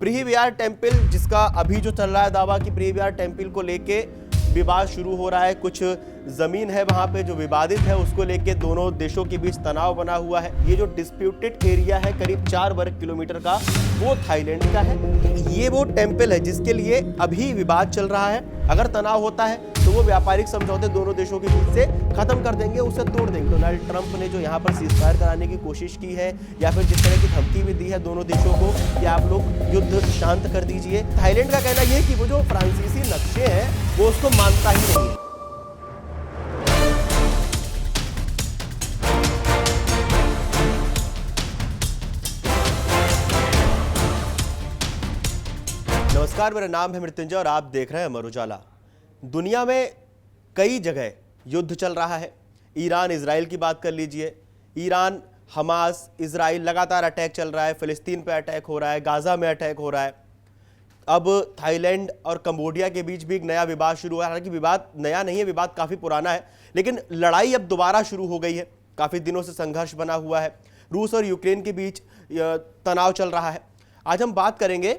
प्रीवियार temple, जिसका अभी जो चल रहा है दावा कि प्रीवियार टेम्पल को लेके विवाद शुरू हो रहा है। कुछ जमीन है वहां पे जो विवादित है, उसको लेके दोनों देशों के बीच तनाव बना हुआ है। ये जो डिस्प्यूटेड एरिया है करीब 4 वर्ग किलोमीटर का, वो थाईलैंड का है। ये वो टेम्पल है जिसके लिए अभी विवाद चल रहा है। अगर तनाव होता है तो वो व्यापारिक समझौते दोनों देशों के बीच से खत्म कर देंगे, उसे तोड़ देंगे। डोनाल्ड ट्रंप ने जो यहाँ पर सीजफायर कराने की कोशिश की है या फिर जिस तरह की धमकी भी दी है दोनों देशों को कि आप लोग युद्ध शांत कर दीजिए, थाईलैंड का कहना यह है कि वो जो फ्रांसीसी नक्शे हैं वो उसको मानता ही नहीं है। नमस्कार, मेरा नाम है मृत्युंजय और आप देख रहे हैं अमर उजाला। दुनिया में कई जगह युद्ध चल रहा है। ईरान इजराइल की बात कर लीजिए, ईरान हमास इजराइल लगातार अटैक चल रहा है, फिलिस्तीन पे अटैक हो रहा है, गाजा में अटैक हो रहा है। अब थाईलैंड और कंबोडिया के बीच भी एक नया विवाद शुरू हुआ है। हालांकि विवाद नया नहीं है, विवाद काफी पुराना है, लेकिन लड़ाई अब दोबारा शुरू हो गई है। काफी दिनों से संघर्ष बना हुआ है, रूस और यूक्रेन के बीच तनाव चल रहा है। आज हम बात करेंगे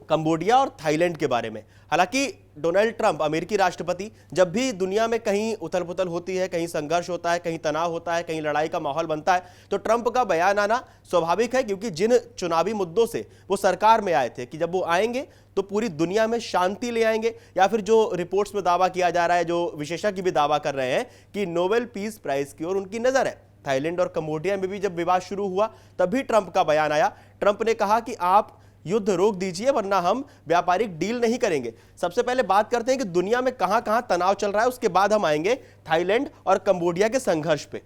कंबोडिया और थाईलैंड के बारे में। हालांकि डोनाल्ड ट्रंप अमेरिकी राष्ट्रपति जब भी दुनिया में कहीं उथल पुथल होती है, कहीं संघर्ष होता है, कहीं तनाव होता है, कहीं लड़ाई का माहौल बनता है, तो ट्रंप का बयान आना स्वाभाविक है, क्योंकि जिन चुनावी मुद्दों से वो सरकार में आए थे कि जब वो आएंगे तो पूरी दुनिया में शांति ले आएंगे, या फिर जो रिपोर्ट्स में दावा किया जा रहा है, जो विशेषज्ञ भी दावा कर रहे हैं कि नोबेल पीस प्राइज की ओर उनकी नजर है। थाईलैंड और कंबोडिया में भी जब विवाद शुरू हुआ तभी ट्रंप का बयान आया। ट्रंप ने कहा कि आप युद्ध रोक दीजिए वरना हम व्यापारिक डील नहीं करेंगे। सबसे पहले बात करते हैं कि दुनिया में कहां-कहां तनाव चल रहा है, उसके बाद हम आएंगे थाईलैंड और कंबोडिया के संघर्ष पे।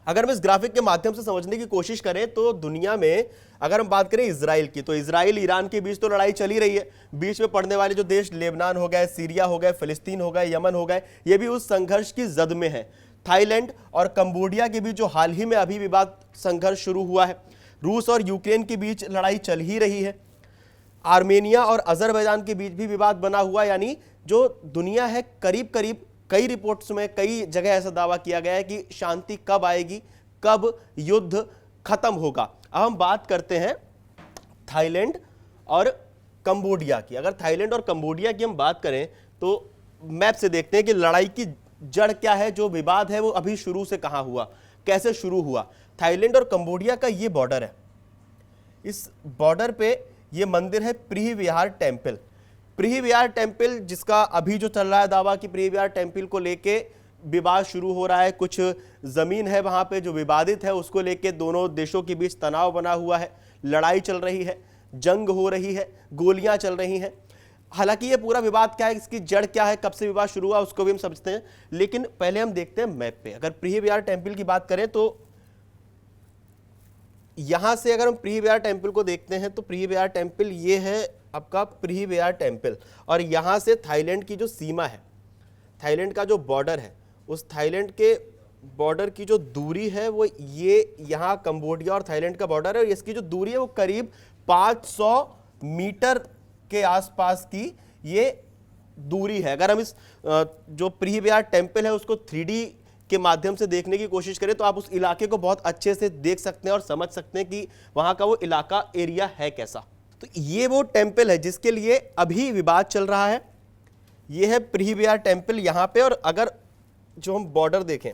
अगर हम इस ग्राफिक के माध्यम से समझने की कोशिश करें तो दुनिया में अगर हम बात करें इजराइल की, तो इजराइल ईरान के बीच तो लड़ाई चली रही है। बीच में पड़ने वाले जो देश लेबनान हो गए, सीरिया हो गए, फिलिस्तीन हो गए, यमन हो गए, ये भी उस संघर्ष की जद में है। थाईलैंड और कंबोडिया के बीच जो हाल ही में अभी विवाद संघर्ष शुरू हुआ है, रूस और यूक्रेन के बीच लड़ाई चल ही रही है। आर्मेनिया और अजरबैजान के बीच भी विवाद बना हुआ, यानी जो दुनिया है करीब करीब कई रिपोर्ट्स में कई जगह ऐसा दावा किया गया है कि शांति कब आएगी, कब युद्ध खत्म होगा। अब हम बात करते हैं थाईलैंड और कंबोडिया की। अगर थाईलैंड और कंबोडिया की हम बात करें तो मैप से देखते हैं कि लड़ाई की जड़ क्या है, जो विवाद है वो अभी शुरू से कहां हुआ, कैसे शुरू हुआ। थाईलैंड और कंबोडिया का ये बॉर्डर है, इस बॉर्डर पे ये मंदिर है प्रीवियार टेम्पल। प्रीवियार टेम्पल, जिसका अभी जो चल रहा है दावा कि प्रीवियार टेम्पल को लेके विवाद शुरू हो रहा है। कुछ जमीन है वहां पे जो विवादित है, उसको लेके दोनों देशों के बीच तनाव बना हुआ है, लड़ाई चल रही है, जंग हो रही है, गोलियां चल रही हैं। हालांकि ये पूरा विवाद क्या है, इसकी जड़ क्या है, कब से विवाद शुरू हुआ, उसको भी हम समझते हैं। लेकिन पहले हम देखते हैं मैप पे। अगर प्रीवियार टेम्पल की बात करें तो यहां से अगर हम प्रीवियार टेम्पल को देखते हैं तो प्रीवियार टेम्पल ये है आपका प्रीवियार टेम्पल, और यहां से थाईलैंड की जो सीमा है, थाईलैंड का जो बॉर्डर है, उस थाईलैंड के बॉर्डर की जो दूरी है वो ये यहां कंबोडिया और थाईलैंड का बॉर्डर है, और इसकी जो दूरी है वो करीब 500 मीटर के आसपास की ये दूरी है। अगर हम इस जो प्रीवियार टेम्पल है उसको 3D के माध्यम से देखने की कोशिश करें तो आप उस इलाके को बहुत अच्छे से देख सकते हैं और समझ सकते हैं कि वहां का वो इलाका एरिया है कैसा। तो ये वो टेम्पल है जिसके लिए अभी विवाद चल रहा है। ये है प्रीवियार टेम्पल यहां पे। और अगर जो हम बॉर्डर देखें,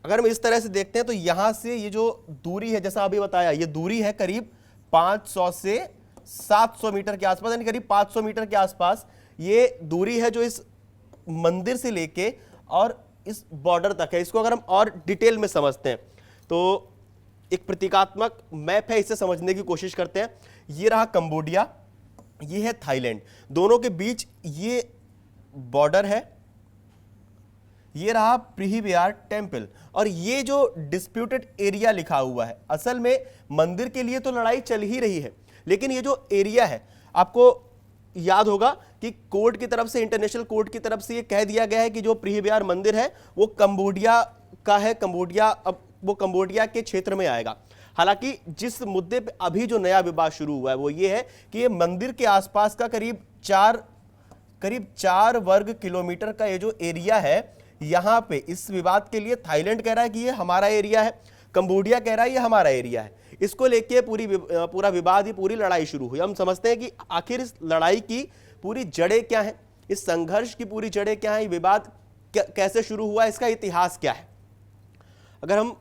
अगर हम इस तरह से देखते हैं तो यहां से ये जो दूरी है, जैसा अभी बताया, ये दूरी है करीब 500 से 700 मीटर के आसपास, यानी करीब 500 मीटर के आसपास ये दूरी है जो इस मंदिर से लेके और इस बॉर्डर तक है। इसको अगर हम और डिटेल में समझते हैं तो एक प्रतीकात्मक मैप है, इसे समझने की कोशिश करते हैं। ये रहा कंबोडिया, ये है थाईलैंड, दोनों के बीच ये बॉर्डर है। ये रहा प्रीवियार टेम्पल, और ये जो डिस्प्यूटेड एरिया लिखा हुआ है, असल में मंदिर के लिए तो लड़ाई चल ही रही है, लेकिन ये जो एरिया है, आपको याद होगा कि कोर्ट की तरफ से, इंटरनेशनल कोर्ट की तरफ से ये कह दिया गया है कि जो प्रीवियार मंदिर है वो कंबोडिया का है, कंबोडिया अब वो कंबोडिया के क्षेत्र में आएगा। हालांकि जिस मुद्दे पे अभी जो नया विवाद शुरू हुआ है वो ये है कि ये मंदिर के आसपास का करीब 4 वर्ग किलोमीटर का ये जो एरिया है, यहां पे इस विवाद के लिए थाईलैंड कह रहा है कि ये हमारा एरिया है, कंबोडिया कह रहा है ये हमारा एरिया है। इसको लेके पूरा विवाद, ये पूरी लड़ाई शुरू हुई। हम समझते हैं कि आखिर इस लड़ाई की पूरी जड़ें क्या हैं, इस संघर्ष की पूरी जड़ें क्या हैं, ये विवाद कैसे शुरू हुआ, इसका इतिहास क्या है। अगर हम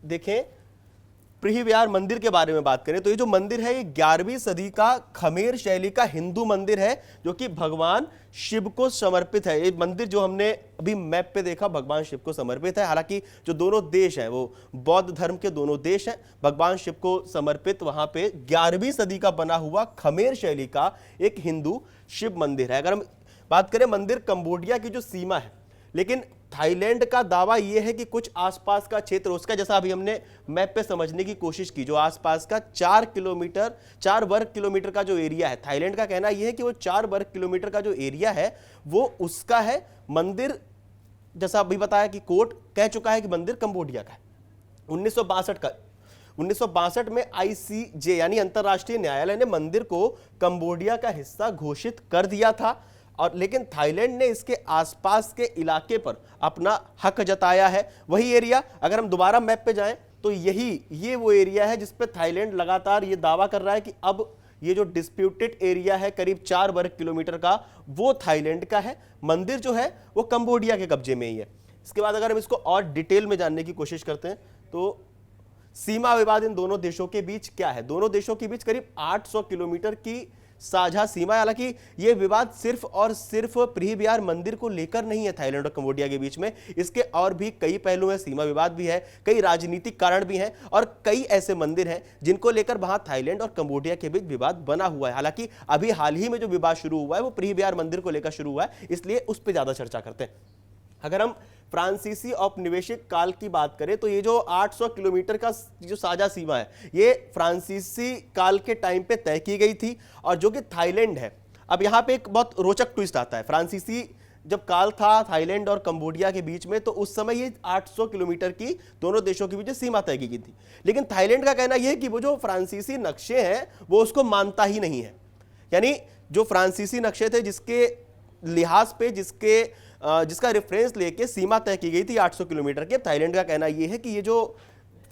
देखें प्रिय विहार मंदिर के बारे में बात करें तो ये जो मंदिर है ये 11वीं सदी का खमेर शैली का हिंदू मंदिर है जो कि भगवान शिव को समर्पित है। ये मंदिर जो हमने अभी मैप पे देखा भगवान शिव को समर्पित है। हालांकि जो दोनों देश हैं वो बौद्ध धर्म के दोनों देश हैं। भगवान शिव को समर्पित वहां पे 11वीं सदी का बना हुआ खमेर शैली का एक हिंदू शिव मंदिर है। अगर हम बात करें मंदिर कंबोडिया की जो सीमा है, लेकिन थाईलैंड का दावा यह है कि कुछ आसपास का क्षेत्र उसका, जैसा अभी हमने मैप पे समझने की कोशिश की, जो आसपास का 4 वर्ग किलोमीटर का जो एरिया है, थाईलैंड का कहना यह है कि वो 4 वर्ग किलोमीटर का जो एरिया है वो उसका है। मंदिर जैसा अभी बताया कि कोर्ट कह चुका है कि मंदिर कंबोडिया का है। 1962 में ICJ यानी अंतरराष्ट्रीय न्यायालय ने मंदिर को कंबोडिया का हिस्सा घोषित कर दिया था, और लेकिन थाईलैंड ने इसके आसपास के इलाके पर अपना हक जताया है। वही एरिया अगर हम दोबारा मैप पे जाएं तो ये वो एरिया है जिस पे थाईलैंड लगातार ये दावा कर रहा है कि अब ये जो डिस्प्यूटेड एरिया है करीब 4 वर्ग किलोमीटर का, वो थाईलैंड का है। मंदिर जो है वो कंबोडिया के कब्जे में ही है। इसके बाद अगर हम इसको और डिटेल में जानने की कोशिश करते हैं तो सीमा विवाद इन दोनों देशों के बीच क्या है। दोनों देशों के बीच करीब 800 किलोमीटर की साझा सीमा है। हालांकि यह विवाद सिर्फ और सिर्फ प्रिय विहार मंदिर को लेकर नहीं है थाईलैंड और कंबोडिया के बीच में, इसके और भी कई पहलू हैं। सीमा विवाद भी है, कई राजनीतिक कारण भी हैं, और कई ऐसे मंदिर हैं जिनको लेकर वहां थाईलैंड और कंबोडिया के बीच विवाद बना हुआ है। हालांकि अभी हाल ही में जो विवाद शुरू हुआ है वो प्रिय विहार मंदिर को लेकर शुरू हुआ है, इसलिए उस पर ज्यादा चर्चा करते हैं। अगर हम फ्रांसीसी औपनिवेशिक काल की बात करें तो ये जो 800 किलोमीटर का जो साझा सीमा है ये फ्रांसीसी काल के टाइम पे तय की गई थी, और जो कि थाईलैंड है। अब यहाँ पे एक बहुत रोचक ट्विस्ट आता है। फ्रांसीसी जब काल था थाईलैंड और कंबोडिया के बीच में तो उस समय ये 800 किलोमीटर की दोनों देशों के बीच सीमा तय की गई थी, लेकिन थाईलैंड का कहना यह है कि वो जो फ्रांसीसी नक्शे हैं वो उसको मानता ही नहीं है। यानी जो फ्रांसीसी नक्शे थे जिसके लिहाज पे जिसका रेफरेंस लेके सीमा तय की गई थी 800 किलोमीटर के, थाईलैंड का कहना यह है कि ये जो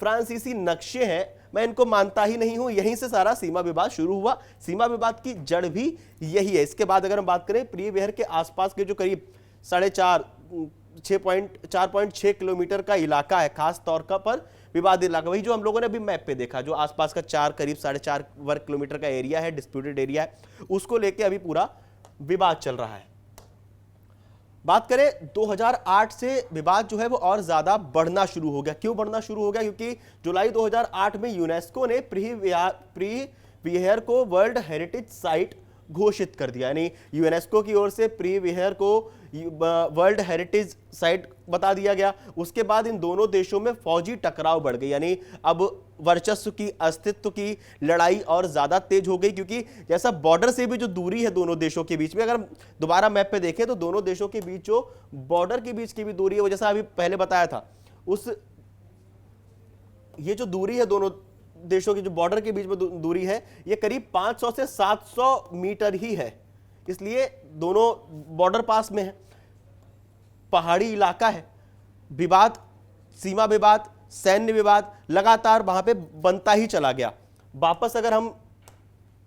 फ्रांसीसी नक्शे हैं मैं इनको मानता ही नहीं हूं। यहीं से सारा सीमा विवाद शुरू हुआ। सीमा विवाद की जड़ भी यही है। इसके बाद अगर हम बात करें प्रिय विहार के आसपास के जो करीब 4.6 किलोमीटर का इलाका है, खास तौर पर विवादित इलाका, वही जो हम लोगों ने अभी मैप पे देखा, जो आसपास का करीब 4.5 वर्ग किलोमीटर का एरिया है, डिस्प्यूटेड एरिया है, उसको लेके अभी पूरा विवाद चल रहा है। बात करें 2008 से विवाद जो है वो और ज्यादा बढ़ना शुरू हो गया। क्यों बढ़ना शुरू हो गया? क्योंकि जुलाई 2008 में यूनेस्को ने प्रिय विहार को वर्ल्ड हेरिटेज साइट घोषित कर दिया। यानी यूनेस्को की ओर से प्रिय विहार को वर्ल्ड हेरिटेज साइट बता दिया गया। उसके बाद इन दोनों देशों में फौजी टकराव बढ़ गई, यानी अब वर्चस्व की, अस्तित्व की लड़ाई और ज्यादा तेज हो गई। क्योंकि जैसा बॉर्डर से भी जो दूरी है दोनों देशों के बीच में, अगर हम दोबारा मैप पे देखें तो दोनों देशों के बीच जो बॉर्डर के बीच की भी दूरी है वो जैसा अभी पहले बताया था, ये जो दूरी है दोनों देशों की, जो बॉर्डर के बीच में दूरी है, ये करीब 500 से 700 मीटर ही है। इसलिए दोनों बॉर्डर पास में है, पहाड़ी इलाका है। विवाद, सीमा विवाद, सैन्य विवाद लगातार वहां पे बनता ही चला गया। वापस अगर हम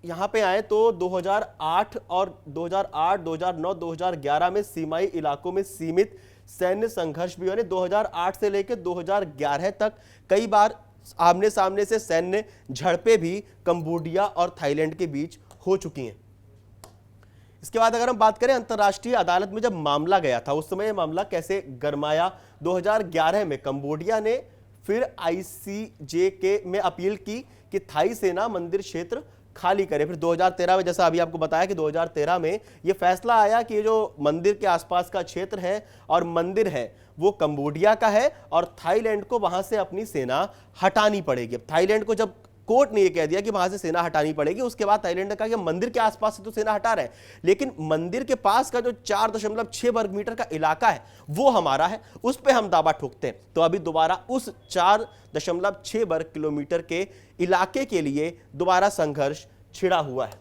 यहां पे आए तो 2008 और 2009, 2011 में सीमाई इलाकों में सीमित सैन्य संघर्ष भी हुए। 2008 से लेकर 2011 तक कई बार आमने सामने से सैन्य झड़पें भी कंबोडिया और थाईलैंड के बीच हो चुकी हैं। इसके बाद अगर हम बात करें अंतर्राष्ट्रीय अदालत में जब मामला गया था, उस समय मामला कैसे गरमाया। 2011 में कंबोडिया ने फिर ICJ के में अपील की कि थाई सेना मंदिर क्षेत्र खाली करे। फिर 2013 में, जैसा अभी आपको बताया कि 2013 में यह फैसला आया कि ये जो मंदिर के आसपास का क्षेत्र है और मंदिर है वो कंबोडिया का है और थाईलैंड को वहां से अपनी सेना हटानी पड़ेगी। थाईलैंड को जब कोर्ट ने यह कह दिया कि वहां से सेना हटानी पड़ेगी, उसके बाद थाईलैंड ने कहा कि मंदिर के आसपास से तो सेना हटा रहे हैं, लेकिन मंदिर के पास का जो 4.6 वर्ग मीटर का इलाका है वो हमारा है, उस पर हम दावा ठोकते हैं। तो अभी दोबारा उस 4.6 वर्ग किलोमीटर के इलाके के लिए दोबारा संघर्ष छिड़ा हुआ है।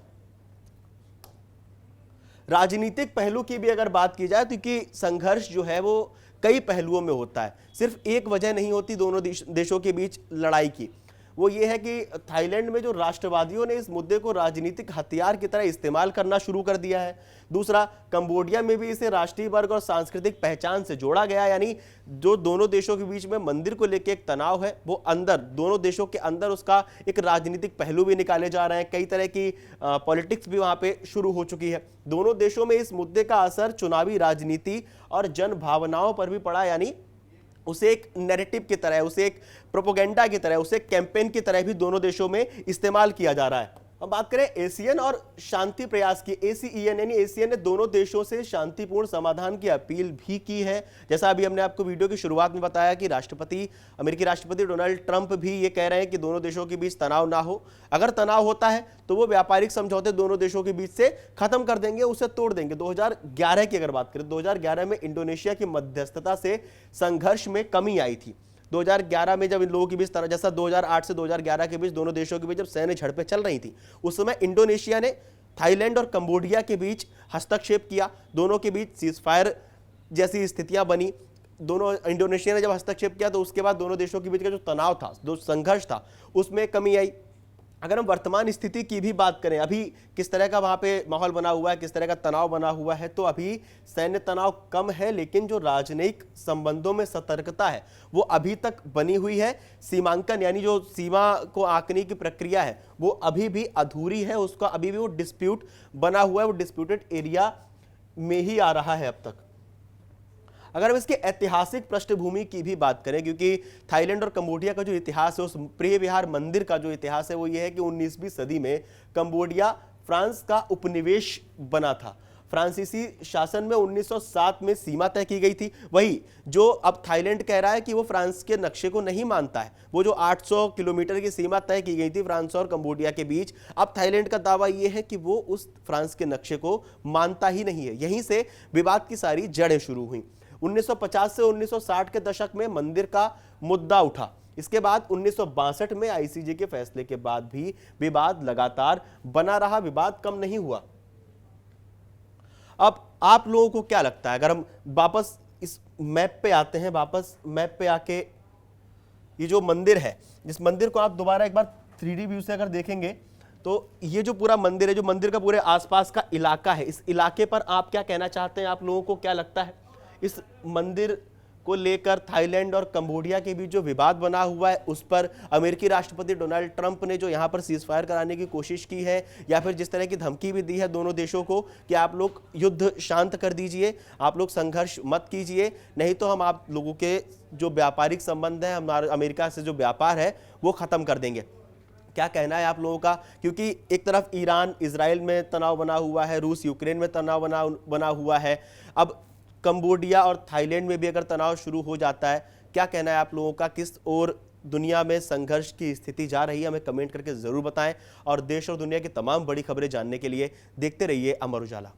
राजनीतिक पहलू की भी अगर बात की जाए तो कि संघर्ष जो है वो कई पहलुओं में होता है, सिर्फ एक वजह नहीं होती दोनों देशों के बीच लड़ाई की। वो ये है कि थाईलैंड में जो राष्ट्रवादियों ने इस मुद्दे को राजनीतिक हथियार की तरह इस्तेमाल करना शुरू कर दिया है। दूसरा, कंबोडिया में भी इसे राष्ट्रीय वर्ग और सांस्कृतिक पहचान से जोड़ा गया, यानी जो दोनों देशों के बीच में मंदिर को लेकर एक तनाव है, वो अंदर दोनों देशों के अंदर उसका एक राजनीतिक पहलू भी निकाले जा रहे हैं। कई तरह की पॉलिटिक्स भी वहां पे शुरू हो चुकी है। दोनों देशों में इस मुद्दे का असर चुनावी राजनीति और जन भावनाओं पर भी पड़ा, यानी उसे एक नैरेटिव की तरह, उसे एक प्रोपेगेंडा की तरह, उसे एक कैंपेन की तरह भी दोनों देशों में इस्तेमाल किया जा रहा है। अब बात करें एशियन और शांति प्रयास की, ASEAN यानी एशियन ने दोनों देशों से शांतिपूर्ण समाधान की अपील भी की है। जैसा अभी हमने आपको वीडियो की शुरुआत में बताया कि अमेरिकी राष्ट्रपति डोनाल्ड ट्रंप भी ये कह रहे हैं कि दोनों देशों के बीच तनाव ना हो। अगर तनाव होता है तो वो व्यापारिक समझौते दोनों देशों के बीच से खत्म कर देंगे, उसे तोड़ देंगे। 2011 की अगर बात करें, 2011 में इंडोनेशिया की मध्यस्थता से संघर्ष में कमी आई थी। 2011 में जब इन लोगों के बीच जैसा 2008 से 2011 के बीच दोनों देशों के बीच जब सैन्य झड़पें चल रही थी, उस समय इंडोनेशिया ने थाईलैंड और कंबोडिया के बीच हस्तक्षेप किया। दोनों के बीच सीजफायर जैसी स्थितियां बनी। इंडोनेशिया ने जब हस्तक्षेप किया तो उसके बाद दोनों देशों के बीच का जो तनाव था, जो संघर्ष था, उसमें कमी आई। अगर हम वर्तमान स्थिति की भी बात करें, अभी किस तरह का वहां पे माहौल बना हुआ है, किस तरह का तनाव बना हुआ है, तो अभी सैन्य तनाव कम है, लेकिन जो राजनयिक संबंधों में सतर्कता है वो अभी तक बनी हुई है। सीमांकन यानी जो सीमा को आंकने की प्रक्रिया है वो अभी भी अधूरी है, उसका अभी भी वो डिस्प्यूट बना हुआ है, वो डिस्प्यूटेड एरिया में ही आ रहा है अब तक। अगर हम इसके ऐतिहासिक पृष्ठभूमि की भी बात करें, क्योंकि थाईलैंड और कंबोडिया का जो इतिहास है, उस प्रिय विहार मंदिर का जो इतिहास है वो ये है कि 19वीं सदी में कंबोडिया फ्रांस का उपनिवेश बना था। फ्रांसीसी शासन में 1907 में सीमा तय की गई थी। वही जो अब थाईलैंड कह रहा है कि वो फ्रांस के नक्शे को नहीं मानता है, वो जो 800 किलोमीटर की सीमा तय की गई थी फ्रांस और कंबोडिया के बीच, अब थाईलैंड का दावा ये है कि वो उस फ्रांस के नक्शे को मानता ही नहीं है। यहीं से विवाद की सारी जड़ें शुरू हुई। 1950 से 1960 के दशक में मंदिर का मुद्दा उठा। इसके बाद 1962 में ICJ के फैसले के बाद भी विवाद लगातार बना रहा, विवाद कम नहीं हुआ। अब आप लोगों को क्या लगता है, अगर हम वापस इस मैप पे आते हैं, वापस मैप पे आके ये जो मंदिर है, जिस मंदिर को आप दोबारा एक बार 3D व्यू से अगर देखेंगे तो ये जो पूरा मंदिर है, जो मंदिर का पूरे आसपास का इलाका है, इस इलाके पर आप क्या कहना चाहते हैं, आप लोगों को क्या लगता है इस मंदिर को लेकर थाईलैंड और कंबोडिया के बीच जो विवाद बना हुआ है उस पर अमेरिकी राष्ट्रपति डोनाल्ड ट्रंप ने जो यहां पर सीजफायर कराने की कोशिश की है, या फिर जिस तरह की धमकी भी दी है दोनों देशों को कि आप लोग युद्ध शांत कर दीजिए, आप लोग संघर्ष मत कीजिए, नहीं तो हम आप लोगों के जो व्यापारिक संबंध है, हमारे अमेरिका से जो व्यापार है वो खत्म कर देंगे। क्या कहना है आप लोगों का, क्योंकि एक तरफ ईरान इजराइल में तनाव बना हुआ है, रूस यूक्रेन में तनाव बना हुआ है, अब कंबोडिया और थाईलैंड में भी अगर तनाव शुरू हो जाता है, क्या कहना है आप लोगों का, किस ओर दुनिया में संघर्ष की स्थिति जा रही है, हमें कमेंट करके जरूर बताएं। और देश और दुनिया की तमाम बड़ी खबरें जानने के लिए देखते रहिए अमर उजाला।